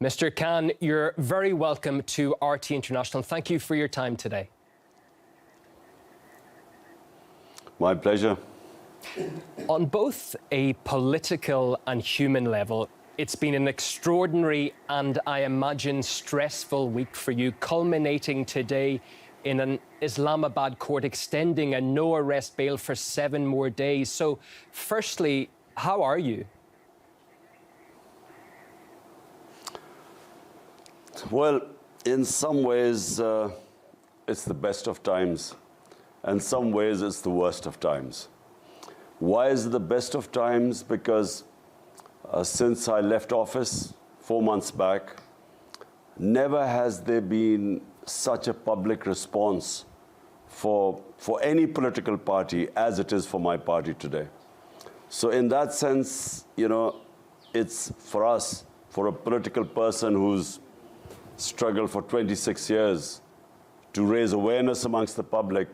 Mr. Khan, you're very welcome to RT International. Thank you for your time today. My pleasure. On both a political and human level, it's been an extraordinary and, I imagine, stressful week for you, culminating today in an Islamabad court extending a no-arrest bail for 7 more days. So, firstly, how are you? Well, in some ways, it's the best of times. And some ways, it's the worst of times. Why is it the best of times? Because since I left office 4 months back, never has there been such a public response for any political party as it is for my party today. So in that sense, you know, it's for us, for a political person who's struggled for 26 years to raise awareness amongst the public,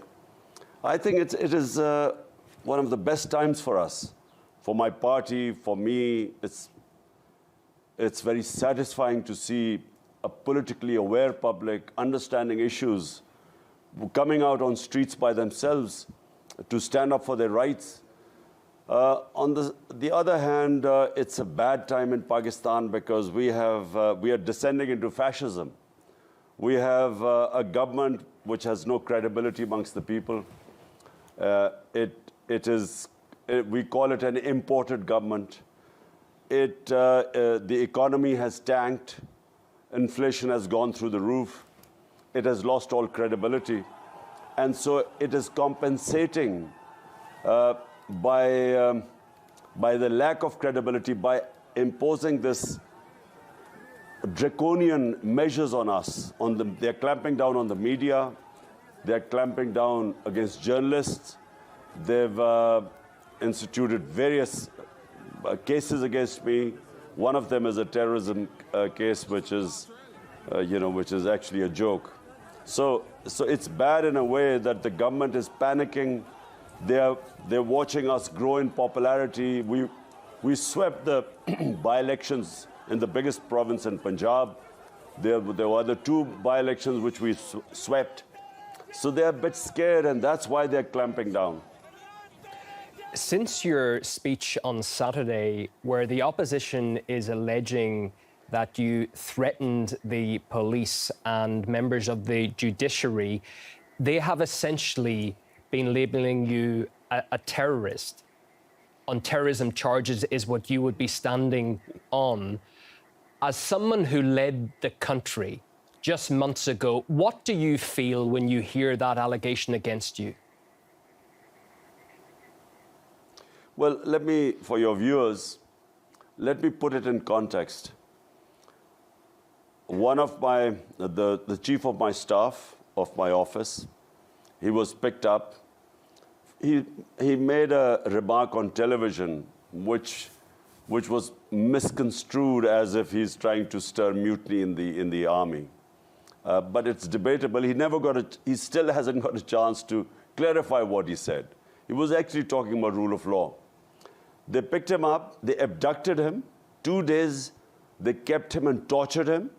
I think it is one of the best times for us, for my party, for me. It's very satisfying to see a politically aware public understanding issues, coming out on streets by themselves to stand up for their rights. On the other hand, it's a bad time in Pakistan because we are descending into fascism. We have a government which has no credibility amongst the people. We call it an imported government. The economy has tanked. Inflation has gone through the roof. It has lost all credibility. And so it is compensating by the lack of credibility, by imposing this draconian measures on us. They're clamping down on the media. They're clamping down against journalists. They've instituted various cases against me. One of them is a terrorism case, which is actually a joke. So it's bad in a way that the government is panicking. They're watching us grow in popularity. We swept the by-elections in the biggest province in Punjab. There were the 2 by-elections which we swept. So they're a bit scared, and that's why they're clamping down. Since your speech on Saturday, where the opposition is alleging that you threatened the police and members of the judiciary, they have essentially been labelling you a terrorist. On terrorism charges is what you would be standing on. As someone who led the country just months ago, what do you feel when you hear that allegation against you? Well, for your viewers, let me put it in context. One of the chief of my staff, of my office, he was picked up. He made a remark on television which was misconstrued as if he's trying to stir mutiny in the army. But it's debatable. He still hasn't got a chance to clarify what he said. He was actually talking about rule of law. They picked him up, they abducted him. 2 days, they kept him and tortured him.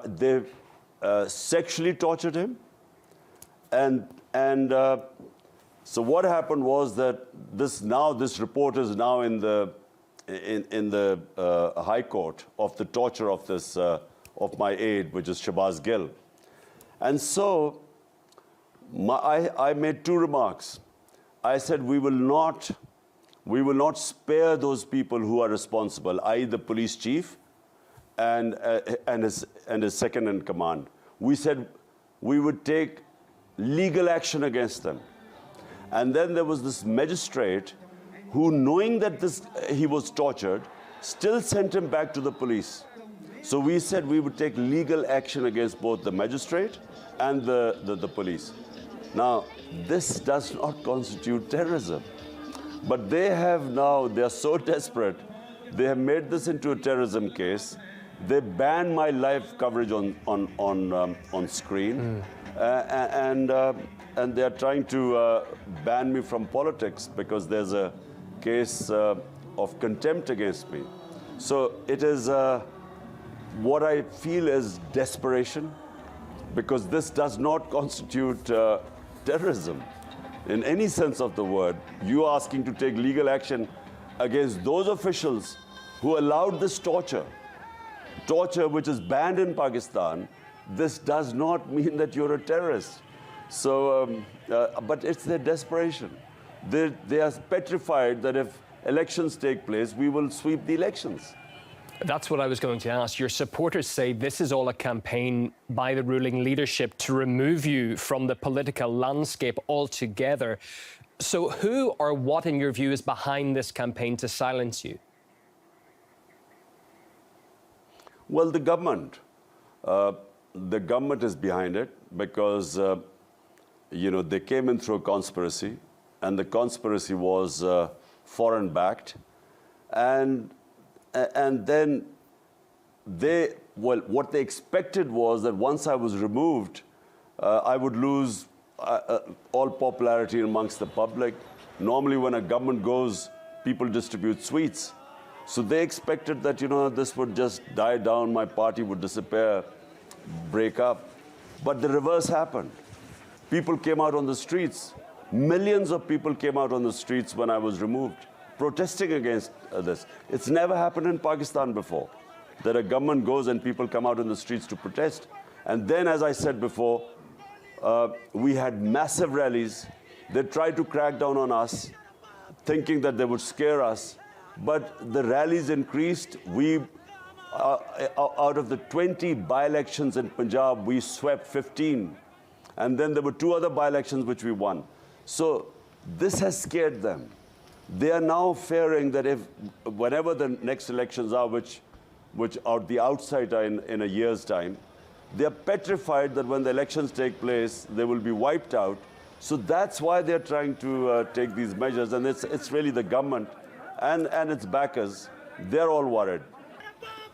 They sexually tortured him. So what happened was that this report is now in the High Court of the torture of this of my aide, which is Shahbaz Gill. And so I made 2 remarks. I said we will not spare those people who are responsible, i.e. the police chief and his second in command. We said we would take legal action against them. And then there was this magistrate who, knowing that he was tortured, still sent him back to the police. So we said we would take legal action against both the magistrate and the police. Now, this does not constitute terrorism. But they're so desperate, they have made this into a terrorism case. They banned my live coverage on screen. And they're trying to ban me from politics because there's a case of contempt against me. So it is what I feel is desperation, because this does not constitute terrorism in any sense of the word. You asking to take legal action against those officials who allowed this torture which is banned in Pakistan, this does not mean that you're a terrorist. So, but it's their desperation. They are petrified that if elections take place, we will sweep the elections. That's what I was going to ask. Your supporters say this is all a campaign by the ruling leadership to remove you from the political landscape altogether. So who or what, in your view, is behind this campaign to silence you? Well, the government. The government is behind it because, they came in through a conspiracy, and the conspiracy was foreign-backed. And then what they expected was that once I was removed, I would lose all popularity amongst the public. Normally, when a government goes, people distribute sweets. So they expected that, this would just die down, my party would disappear, break up. But the reverse happened. People came out on the streets. Millions of people came out on the streets when I was removed, protesting against this. It's never happened in Pakistan before, that a government goes and people come out in the streets to protest. And then, as I said before, we had massive rallies. They tried to crack down on us, thinking that they would scare us. But the rallies increased. We, out of the 20 by-elections in Punjab, we swept 15. And then there were 2 other by-elections which we won. So this has scared them. They are now fearing that whenever the next elections are, which are the outside are in a year's time, they are petrified that when the elections take place, they will be wiped out. So that's why they're trying to take these measures. And it's really the government and its backers. They're all worried.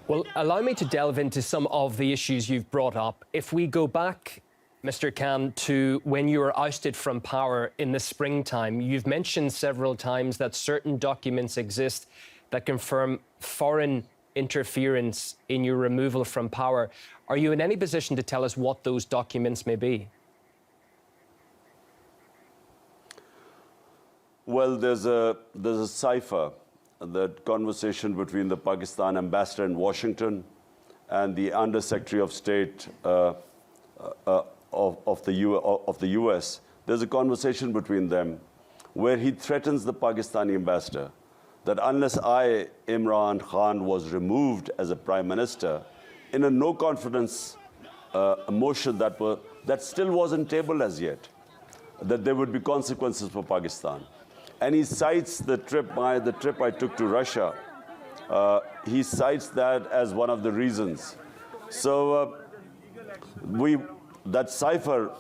Well, allow me to delve into some of the issues you've brought up. If we go back, Mr. Khan, to when you were ousted from power in the springtime, you've mentioned several times that certain documents exist that confirm foreign interference in your removal from power. Are you in any position to tell us what those documents may be? Well, there's a cipher, that conversation between the Pakistan ambassador in Washington and the Under-Secretary of State of the US. There's a conversation between them where he threatens the Pakistani ambassador that unless I, Imran Khan, was removed as a prime minister in a no-confidence motion that still wasn't tabled as yet, that there would be consequences for Pakistan. And he cites the trip I took to Russia. He cites that as one of the reasons. So that cipher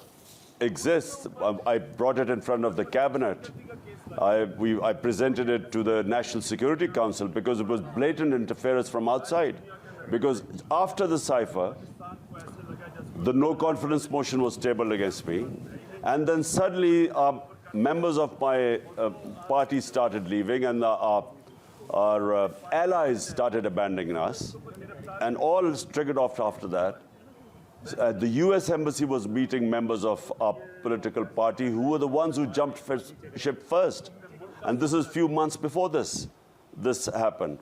exists. I brought it in front of the cabinet. I presented it to the National Security Council because it was blatant interference from outside. Because after the cipher, the no-confidence motion was tabled against me. And then suddenly, members of my party started leaving, and our allies started abandoning us. And all triggered off after that. The US Embassy was meeting members of our political party who were the ones who jumped ship first. And this is a few months before this happened.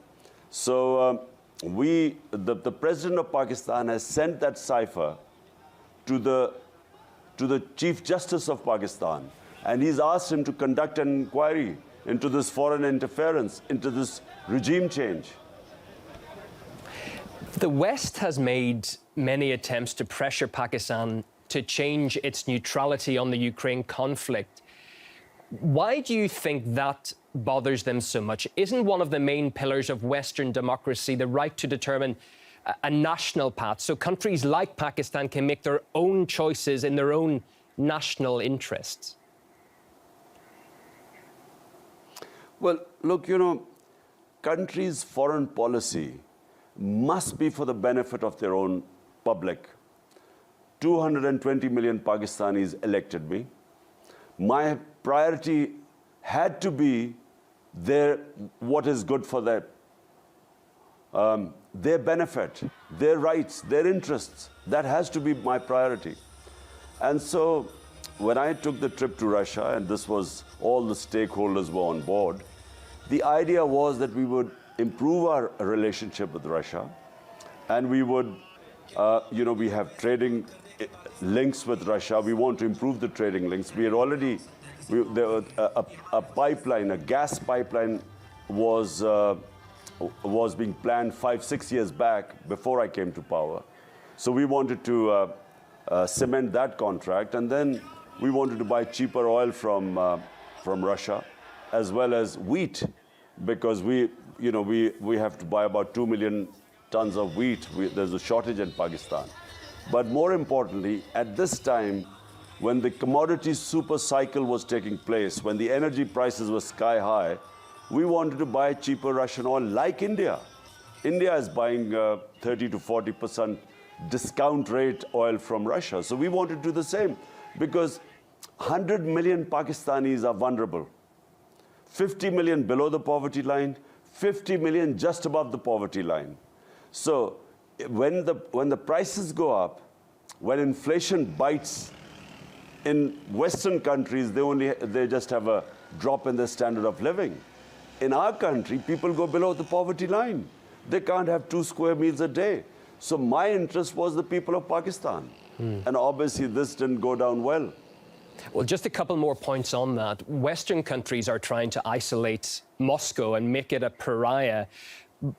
So the President of Pakistan has sent that cipher to the Chief Justice of Pakistan. And he's asked him to conduct an inquiry into this foreign interference, into this regime change. The West has made many attempts to pressure Pakistan to change its neutrality on the Ukraine conflict. Why do you think that bothers them so much? Isn't one of the main pillars of Western democracy the right to determine a national path, so countries like Pakistan can make their own choices in their own national interests? Well, look, countries' foreign policy must be for the benefit of their own public. 220 million Pakistanis elected me. My priority had to be what is good for them. their benefit, their rights, their interests. That has to be my priority. And so when I took the trip to Russia, and this was all the stakeholders were on board, the idea was that we would improve our relationship with Russia, and we would, we have trading links with Russia. We want to improve the trading links. We had already, a pipeline, a gas pipeline was being planned 5-6 years back before I came to power. So we wanted to cement that contract, and then we wanted to buy cheaper oil from Russia, as well as wheat, because we have to buy about 2 million tons of wheat. There's a shortage in Pakistan. But more importantly, at this time, when the commodity super cycle was taking place, when the energy prices were sky high, we wanted to buy cheaper Russian oil like India. India is buying 30 to 40% discount rate oil from Russia. So we wanted to do the same, because 100 million Pakistanis are vulnerable. 50 million below the poverty line, 50 million just above the poverty line. So when the prices go up, when inflation bites, in Western countries, they just have a drop in their standard of living. In our country, people go below the poverty line. They can't have 2 square meals a day. So my interest was the people of Pakistan. And obviously this didn't go down well. Well, just a couple more points on that. Western countries are trying to isolate Moscow and make it a pariah.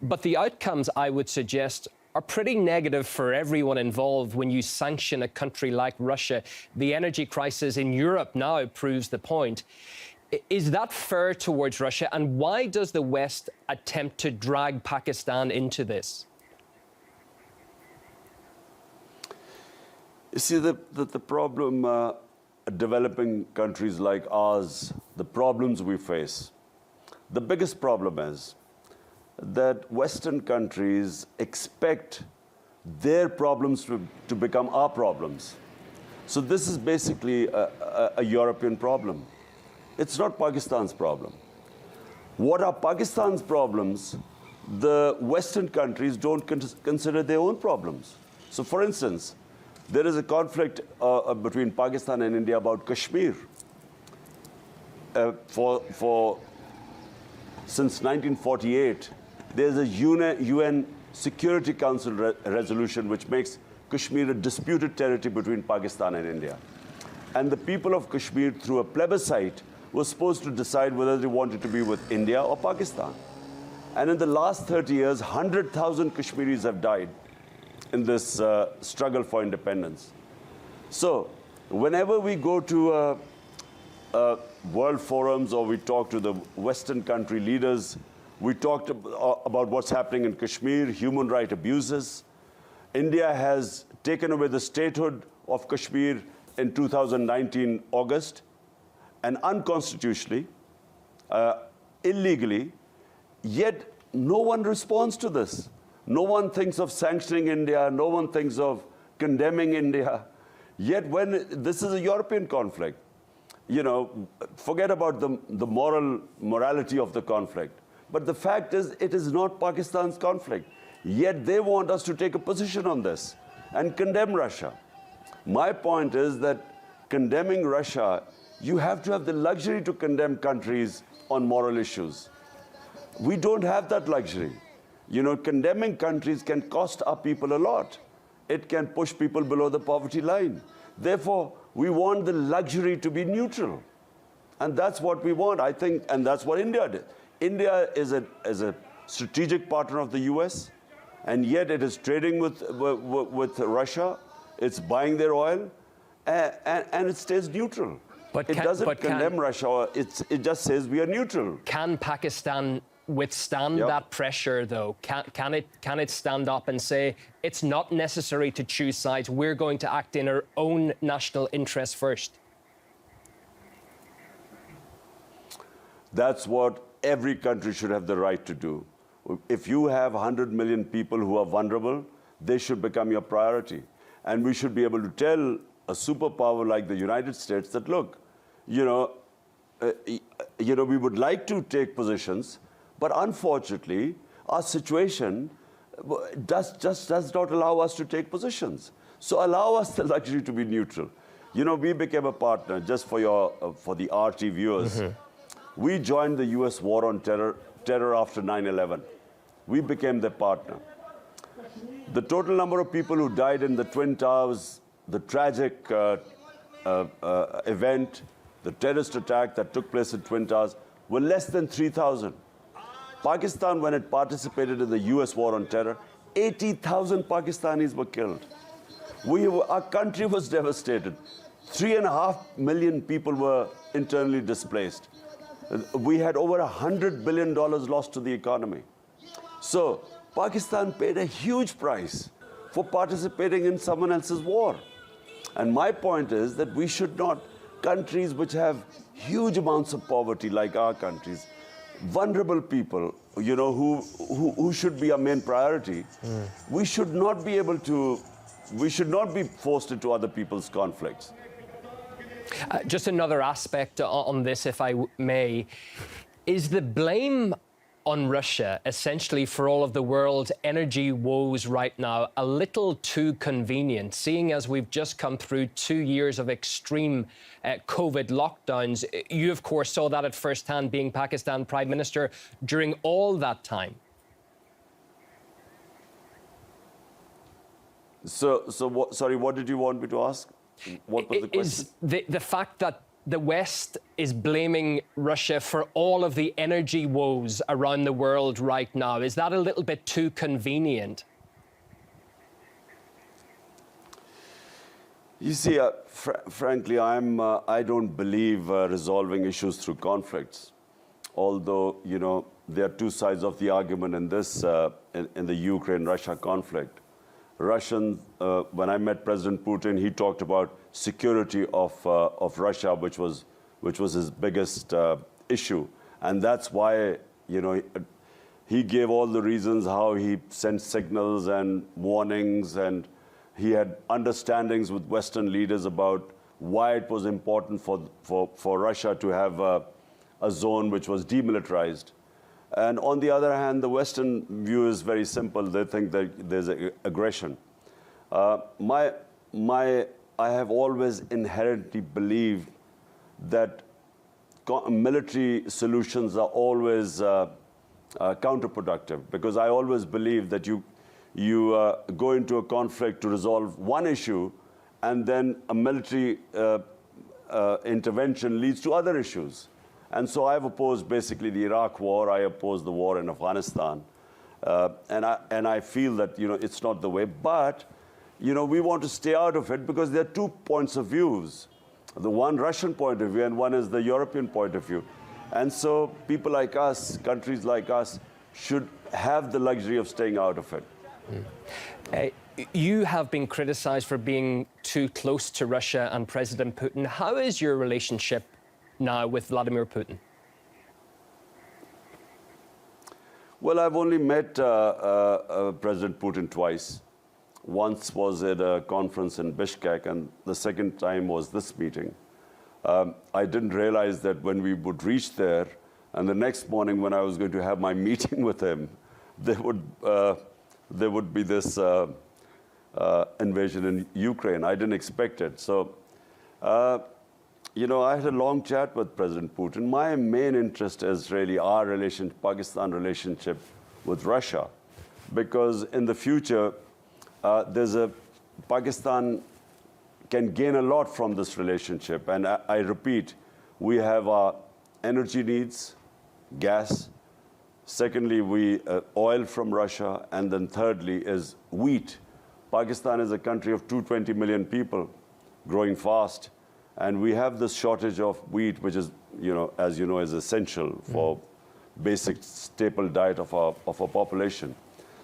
But the outcomes, I would suggest, are pretty negative for everyone involved when you sanction a country like Russia. The energy crisis in Europe now proves the point. Is that fair towards Russia? And why does the West attempt to drag Pakistan into this? You see, the problem, developing countries like ours, the problems we face, the biggest problem is that Western countries expect their problems to become our problems. So this is basically a European problem. It's not Pakistan's problem. What are Pakistan's problems? The Western countries don't consider their own problems. So for instance, there is a conflict between Pakistan and India about Kashmir. Since 1948, there's a UN Security Council resolution which makes Kashmir a disputed territory between Pakistan and India. And the people of Kashmir, through a plebiscite, were supposed to decide whether they wanted to be with India or Pakistan. And in the last 30 years, 100,000 Kashmiris have died in this struggle for independence. So whenever we go to world forums or we talk to the Western country leaders, we talked about what's happening in Kashmir, human rights abuses. India has taken away the statehood of Kashmir in 2019 August, and unconstitutionally, illegally, yet no one responds to this. No one thinks of sanctioning India, no one thinks of condemning India. Yet when this is a European conflict, forget about the morality of the conflict. But the fact is, it is not Pakistan's conflict. Yet they want us to take a position on this and condemn Russia. My point is that condemning Russia, you have to have the luxury to condemn countries on moral issues. We don't have that luxury. Condemning countries can cost our people a lot. It can push people below the poverty line. Therefore, we want the luxury to be neutral. And that's what we want, I think, and that's what India did. India is a strategic partner of the US, and yet it is trading with Russia. It's buying their oil, and it stays neutral. But it doesn't condemn Russia. It just says we are neutral. Can Pakistan withstand that pressure, though? Can it stand up and say it's not necessary to choose sides? We're going to act in our own national interest first. That's what every country should have the right to do. If you have 100 million people who are vulnerable, they should become your priority. And we should be able to tell a superpower like the United States that, look, we would like to take positions, but unfortunately, our situation, does not allow us to take positions. So allow us the luxury to be neutral. You know, we became a partner, just for the RT viewers. We joined the US war on terror after 9/11. We became their partner. The total number of people who died in the Twin Towers, the tragic event, the terrorist attack that took place in Twin Towers, were less than 3,000. Pakistan, when it participated in the US war on terror, 80,000 Pakistanis were killed. Our country was devastated. 3.5 million people were internally displaced. We had over $100 billion lost to the economy. So Pakistan paid a huge price for participating in someone else's war. And my point is that we should not, countries which have huge amounts of poverty like our countries, vulnerable people, you know, who should be our main priority, we should not be forced into other people's conflicts. Just another aspect on this, if I may, is the blame on Russia essentially for all of the world's energy woes right now a little too convenient, seeing as we've just come through 2 years of extreme COVID lockdowns? You, of course, saw that at first hand, being Pakistan Prime Minister during all that time. So sorry, what did you want me to ask? What was the question? Is the fact that the West is blaming Russia for all of the energy woes around the world right now, is that a little bit too convenient? You see, frankly, I don't believe resolving issues through conflicts. Although, you know, there are two sides of the argument in this, in the Ukraine-Russia conflict. When I met President Putin, he talked about security of Russia, which was his biggest issue, and that's why, you know, he gave all the reasons how he sent signals and warnings, and he had understandings with Western leaders about why it was important for Russia to have a zone which was demilitarized. And on the other hand, the Western view is very simple. They think that there's aggression. I have always inherently believed that military solutions are always counterproductive, because I always believe that you go into a conflict to resolve one issue, and then a military intervention leads to other issues. And so I've opposed basically the Iraq war, I opposed the war in Afghanistan, and I feel that, you know, it's not the way. But, you know, we want to stay out of it because there are 2 points of views. The one Russian point of view and one is the European point of view. And so people like us, countries like us, should have the luxury of staying out of it. You have been criticized for being too close to Russia and President Putin. How is your relationship now with Vladimir Putin? Well, I've only met President Putin twice. Once was at a conference in Bishkek, and the second time was this meeting. I didn't realize that when we would reach there, and the next morning when I was going to have my meeting with him, there would be this invasion in Ukraine. I didn't expect it. So, you know, I had a long chat with President Putin. My main interest is really our Pakistan relationship with Russia, because in the future, Pakistan can gain a lot from this relationship. And I repeat, we have our energy needs, gas. Secondly, oil from Russia. And then thirdly is wheat. Pakistan is a country of 220 million people, growing fast. And we have this shortage of wheat, which is, you know, as you know, is essential for basic staple diet of our population.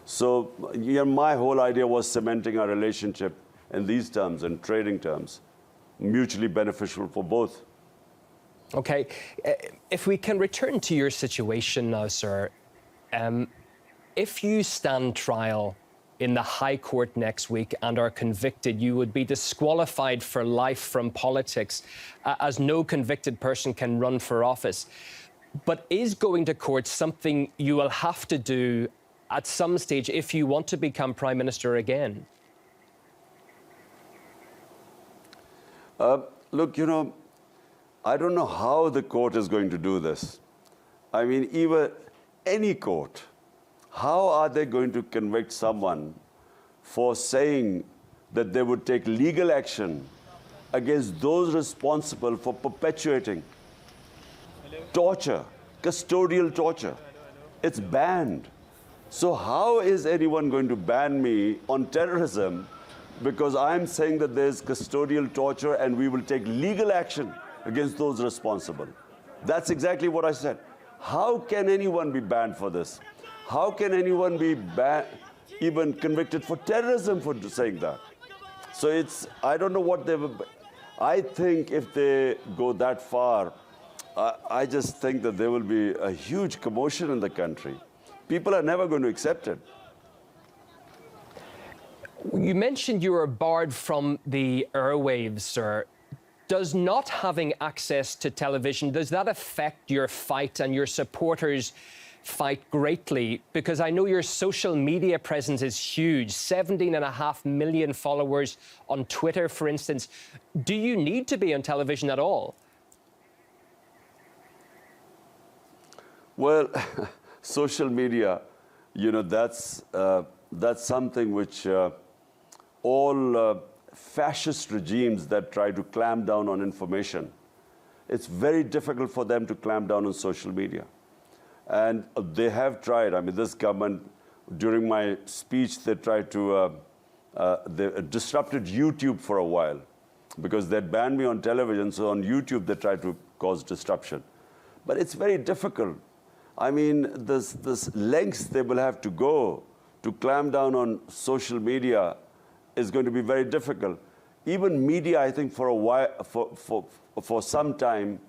So, you know, my whole idea was cementing our relationship in these terms, in trading terms, mutually beneficial for both. Okay, if we can return to your situation now, sir, if you stand trial in the High Court next week and are convicted, you would be disqualified for life from politics, as no convicted person can run for office. But is going to court something you will have to do at some stage if you want to become Prime Minister again? Look, I don't know how the court is going to do this. I mean, even any court, how are they going to convict someone for saying that they would take legal action against those responsible for perpetuating torture, custodial torture? It's banned. So how is anyone going to ban me on terrorism because I'm saying that there's custodial torture and we will take legal action against those responsible? That's exactly what I said. How can anyone be banned for this? How can anyone be even convicted for terrorism for saying that? So I don't know what they will. I think if they go that far, I just think that there will be a huge commotion in the country. People are never going to accept it. You mentioned you were barred from the airwaves, sir. Does not having access to television, does that affect your fight and your supporters' fight greatly? Because I know your social media presence is huge, 17.5 million followers on Twitter, for instance. Do you need to be on television at all? Well, social media, that's something which all fascist regimes that try to clamp down on information, it's very difficult for them to clamp down on social media. And they have tried. I mean, this government, during my speech, they tried to, they disrupted YouTube for a while because they'd banned me on television. So on YouTube, they tried to cause disruption. But it's very difficult. I mean, this lengths they will have to go to clamp down on social media is going to be very difficult. Even media, I think, for a while, for some time,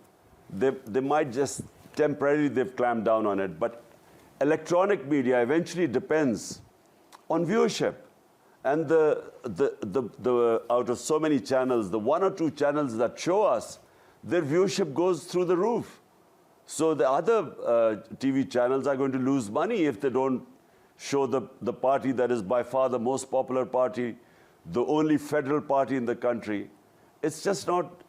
they might just temporarily they've clamped down on it. But electronic media eventually depends on viewership. And out of so many channels, the 1 or 2 channels that show us, their viewership goes through the roof. So the other TV channels are going to lose money if they don't show the party that is by far the most popular party, the only federal party in the country. It's just not,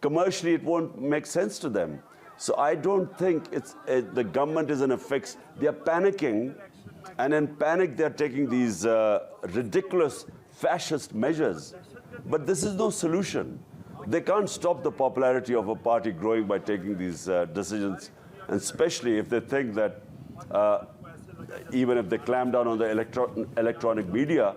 commercially it won't make sense to them. So I don't think the government is in a fix. They're panicking, and in panic they're taking these ridiculous fascist measures. But this is no solution. They can't stop the popularity of a party growing by taking these decisions, and especially if they think that even if they clamp down on the electronic media,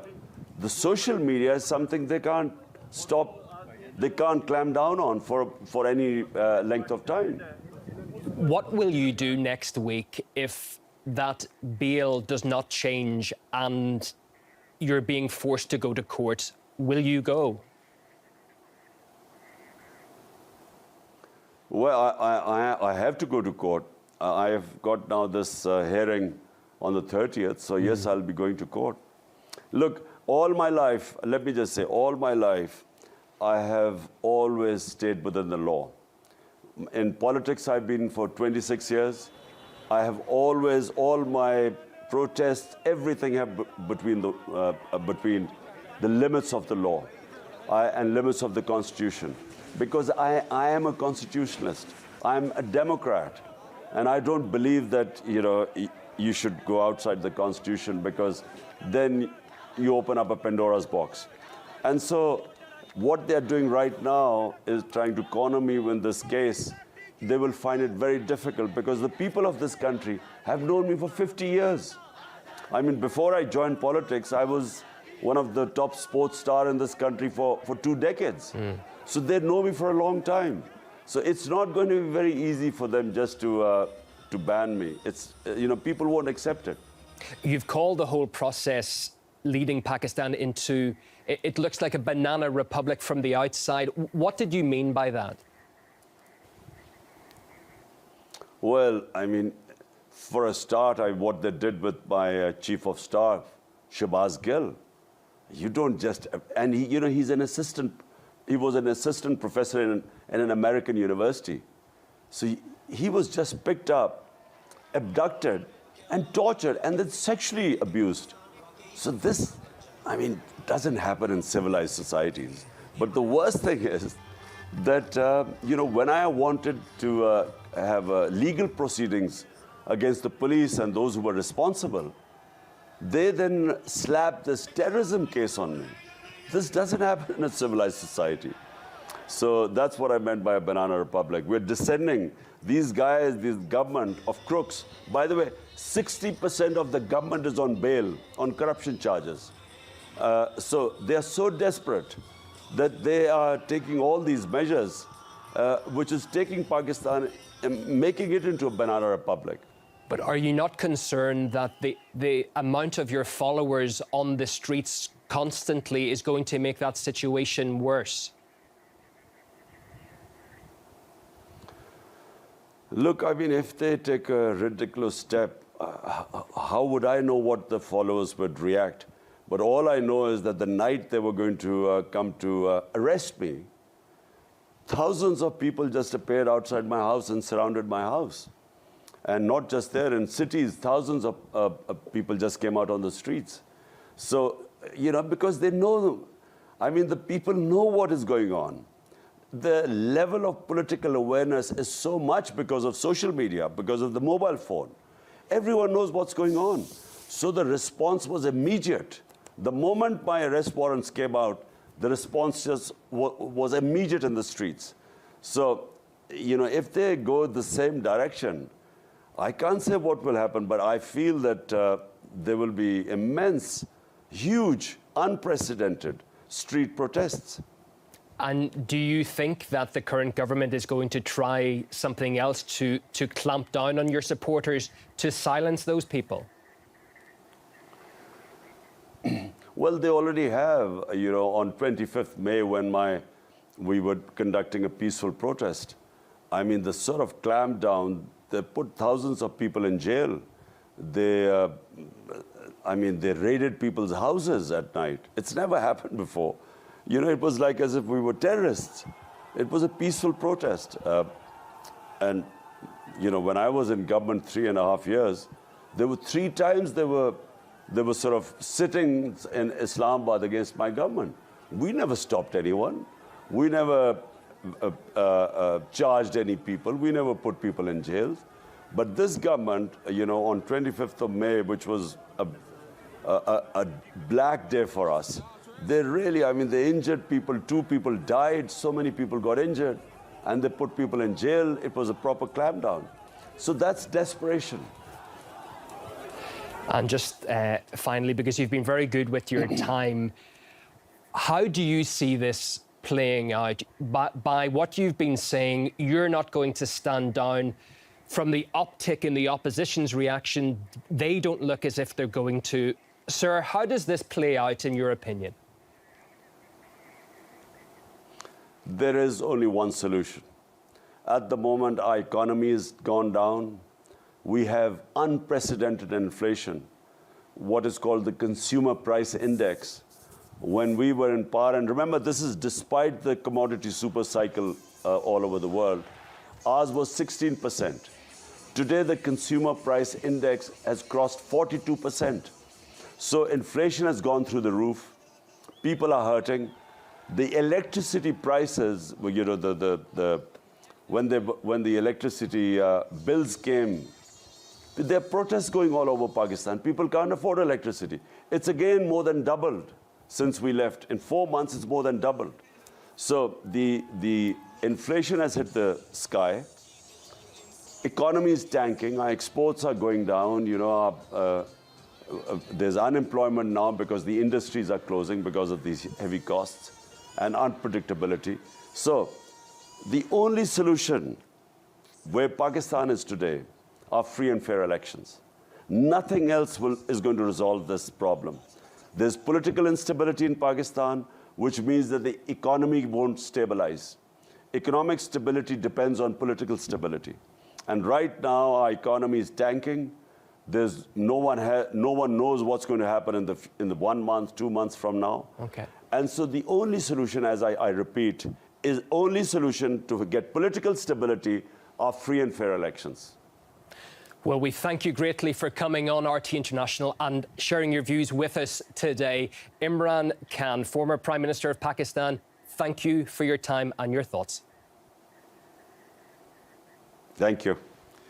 the social media is something they can't stop, they can't clamp down on for any length of time. What will you do next week if that bail does not change and you're being forced to go to court? Will you go? Well, I have to go to court. I have got now this hearing on the 30th, so yes, I'll be going to court. Look, all my life, let me just say, all my life, I have always stayed within the law. In politics, I've been for 26 years. I have always, all my protests, everything have between the limits of the law and limits of the Constitution. Because I am a constitutionalist. I'm a Democrat. And I don't believe that, you should go outside the Constitution, because then you open up a Pandora's box. And so what they're doing right now is trying to corner me in this case. They will find it very difficult, because the people of this country have known me for 50 years. I mean, before I joined politics, I was one of the top sports stars in this country for 2 decades. So they know me for a long time. So it's not going to be very easy for them just to ban me. It's, people won't accept it. You've called the whole process leading Pakistan into, it looks like a banana republic from the outside. What did you mean by that? Well, I mean, for a start, what they did with my chief of staff, Shahbaz Gill, you don't just, and he's an assistant. He was an assistant professor in an American university. So he was just picked up, abducted, and tortured and then sexually abused. So this, I mean, doesn't happen in civilized societies. But the worst thing is that, when I wanted to have legal proceedings against the police and those who were responsible, they then slapped this terrorism case on me. This doesn't happen in a civilized society. So that's what I meant by a banana republic. We're descending. These guys, this government of crooks. By the way, 60% of the government is on bail, on corruption charges. So they are so desperate that they are taking all these measures, which is taking Pakistan and making it into a banana republic. But are you not concerned that the amount of your followers on the streets constantly is going to make that situation worse? Look, I mean, if they take a ridiculous step, how would I know what the followers would react? But all I know is that the night they were going to come to arrest me, thousands of people just appeared outside my house and surrounded my house. And not just there, in cities, thousands of people just came out on the streets. So, because they know, I mean, the people know what is going on. The level of political awareness is so much because of social media, because of the mobile phone. Everyone knows what's going on. So the response was immediate. The moment my arrest warrants came out, the response just was immediate in the streets. So, if they go the same direction, I can't say what will happen, but I feel that there will be immense, huge, unprecedented street protests. And do you think that the current government is going to try something else to clamp down on your supporters, to silence those people? Well, they already have, on 25th May when we were conducting a peaceful protest. I mean, the sort of clampdown, they put thousands of people in jail. They raided people's houses at night. It's never happened before. It was like as if we were terrorists. It was a peaceful protest. And when I was in government 3.5 years, there were 3 times they were sort of sitting in Islamabad against my government. We never stopped anyone. We never charged any people. We never put people in jails. But this government, on 25th of May, which was a black day for us, they really, they injured people. 2 people died. So many people got injured. And they put people in jail. It was a proper clampdown. So that's desperation. And just finally, because you've been very good with your time, how do you see this playing out? By what you've been saying, you're not going to stand down. From the uptick in the opposition's reaction, they don't look as if they're going to. Sir, how does this play out in your opinion? There is only one solution. At the moment, our economy has gone down. We have unprecedented inflation, what is called the consumer price index. When we were in power, and remember, this is despite the commodity super cycle all over the world, ours was 16%. Today, the consumer price index has crossed 42%. So inflation has gone through the roof. People are hurting. The electricity prices, when the electricity bills came, there are protests going all over Pakistan. People can't afford electricity. It's again more than doubled since we left. In 4 months, it's more than doubled. So the inflation has hit the sky. Economy is tanking. Our exports are going down. There's unemployment now because the industries are closing because of these heavy costs and unpredictability. So the only solution where Pakistan is today are free and fair elections. Nothing else is going to resolve this problem. There's political instability in Pakistan, which means that the economy won't stabilize. Economic stability depends on political stability. And right now, our economy is tanking. There's no one knows what's going to happen in the 1 month, 2 months from now. Okay. And so the only solution, as I repeat, is only solution to get political stability are free and fair elections. Well, we thank you greatly for coming on RT International and sharing your views with us today. Imran Khan, former Prime Minister of Pakistan, thank you for your time and your thoughts. Thank you.